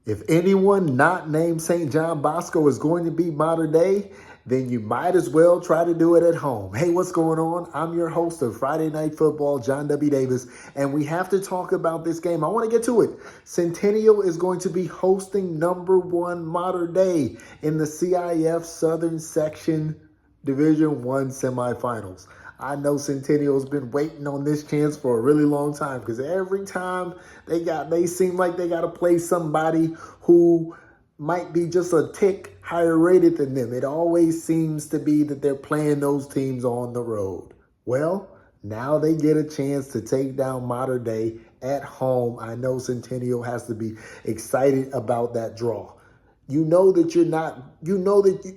If anyone not named St. John Bosco is going to be modern day, then you might as well try to do it at home. Hey, what's going on? I'm your host of Friday Night Football, John W. Davis, and we have to talk about this game. I want to get to it. Centennial is going to be hosting number one modern day in the CIF Southern Section Division I semifinals. I know Centennial's been waiting on this chance for a really long time because every time they seem like they got to play somebody who might be just a tick higher rated than them. It always seems to be that they're playing those teams on the road. Well, now they get a chance to take down Modern Day at home. I know Centennial has to be excited about that draw. You know that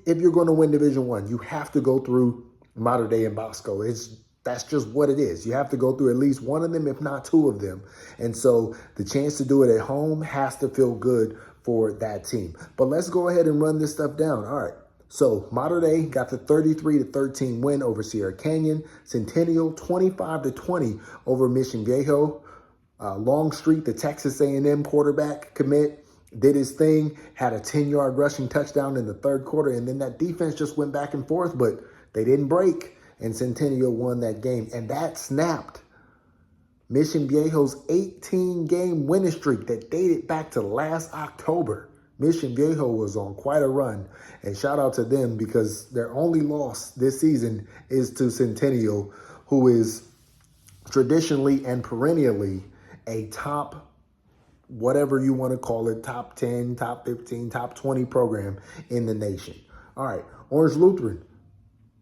if you're going to win Division I, you have to go through Modern Day and Bosco. That's just what it is. You have to go through at least one of them, if not two of them. And so the chance to do it at home has to feel good for that team. But let's go ahead and run this stuff down. All right. So Modern Day got the 33-13 win over Sierra Canyon. Centennial 25-20 over Mission Viejo. Longstreet, the Texas A&M quarterback commit, did his thing, had a 10-yard rushing touchdown in the third quarter, and then that defense just went back and forth, but they didn't break, and Centennial won that game, and that snapped Mission Viejo's 18-game winning streak that dated back to last October. Mission Viejo was on quite a run, and shout out to them because their only loss this season is to Centennial, who is traditionally and perennially a top, whatever you want to call it, top 10, top 15, top 20 program in the nation. All right, Orange Lutheran,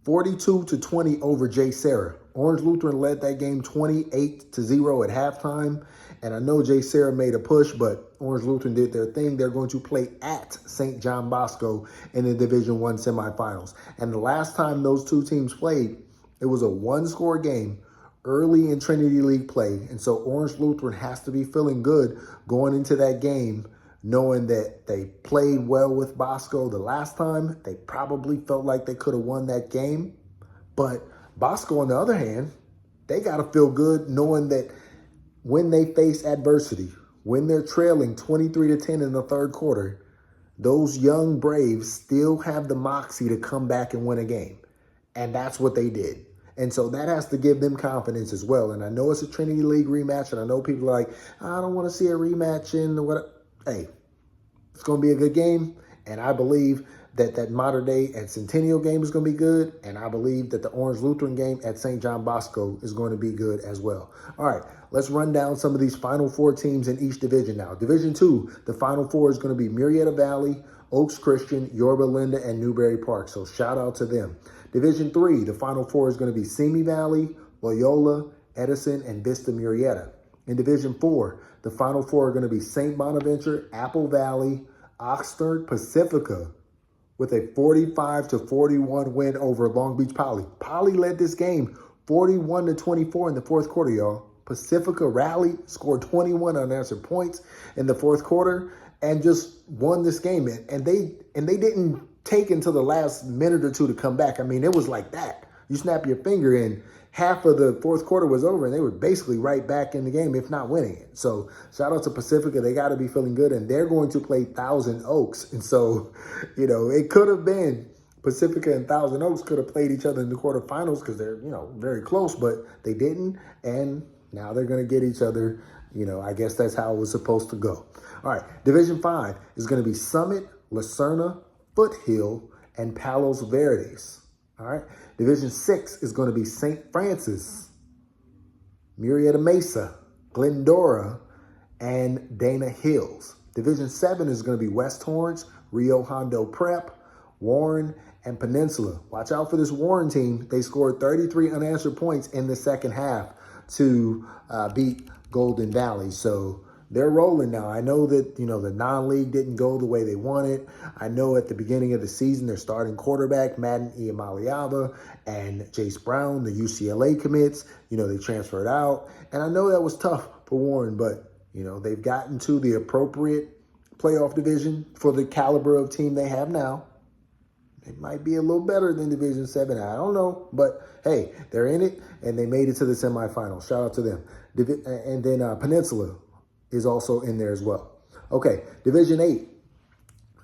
42-20 over J. Sarah. Orange Lutheran led that game 28-0 at halftime. And I know J. Sarah made a push, but Orange Lutheran did their thing. They're going to play at St. John Bosco in the Division I semifinals. And the last time those two teams played, it was a one-score game early in Trinity League play. And so Orange Lutheran has to be feeling good going into that game, knowing that they played well with Bosco the last time. They probably felt like they could have won that game. But Bosco, on the other hand, they got to feel good knowing that when they face adversity, when they're trailing 23-10 in the third quarter, those young Braves still have the moxie to come back and win a game. And that's what they did. And so that has to give them confidence as well. And I know it's a Trinity League rematch, and I know people are like, I don't want to see a rematch in what. Hey, it's going to be a good game, and I believe that Modern Day at Centennial game is going to be good, and I believe that the Orange Lutheran game at St. John Bosco is going to be good as well. All right, let's run down some of these Final Four teams in each division now. Division II, the Final Four is going to be Murrieta Valley, Oaks Christian, Yorba Linda, and Newberry Park, so shout out to them. Division III, the Final Four is going to be Simi Valley, Loyola, Edison, and Vista Murrieta. In Division IV, the Final Four are going to be St. Bonaventure, Apple Valley, Oxnard, Pacifica, with a 45-41 win over Long Beach Poly. Poly led this game 41-24 in the fourth quarter, y'all. Pacifica rallied, scored 21 unanswered points in the fourth quarter, and just won this game. And they didn't take until the last minute or two to come back. I mean, it was like that. You snap your finger and half of the fourth quarter was over, and they were basically right back in the game, if not winning it. So shout out to Pacifica. They got to be feeling good, and they're going to play Thousand Oaks. And so, it could have been Pacifica and Thousand Oaks could have played each other in the quarterfinals because they're, very close, but they didn't. And now they're going to get each other. I guess that's how it was supposed to go. All right, Division 5 is going to be Summit, Lucerna, Foothill, and Palos Verdes. All right. Division 6 is going to be St. Francis, Murrieta Mesa, Glendora, and Dana Hills. Division 7 is going to be West Torrance, Rio Hondo Prep, Warren, and Peninsula. Watch out for this Warren team. They scored 33 unanswered points in the second half to beat Golden Valley. So they're rolling now. I know that, the non-league didn't go the way they wanted. I know at the beginning of the season, their starting quarterback, Madden Iamaliava, and Jace Brown, the UCLA commits, they transferred out. And I know that was tough for Warren, but, they've gotten to the appropriate playoff division for the caliber of team they have now. It might be a little better than Division 7. I don't know. But, hey, they're in it, and they made it to the semifinals. Shout out to them. And then Peninsula is also in there as well. Okay, Division 8.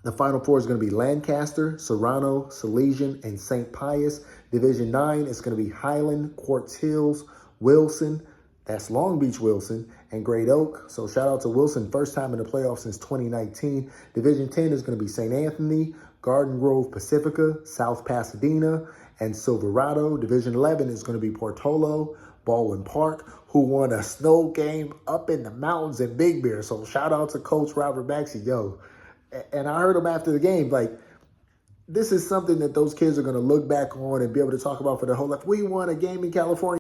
The Final Four is going to be Lancaster, Serrano, Salesian, and St. Pius. Division 9 is going to be Highland, Quartz Hills, Wilson, that's Long Beach Wilson, and Great Oak. So shout out to Wilson, first time in the playoffs since 2019. Division 10 is going to be St. Anthony, Garden Grove Pacifica, South Pasadena, and Silverado. Division 11 is going to be Portola, Baldwin Park, who won a snow game up in the mountains in Big Bear. So shout out to Coach Robert Maxey. Yo, and I heard him after the game, like, this is something that those kids are going to look back on and be able to talk about for their whole life. We won a game in California.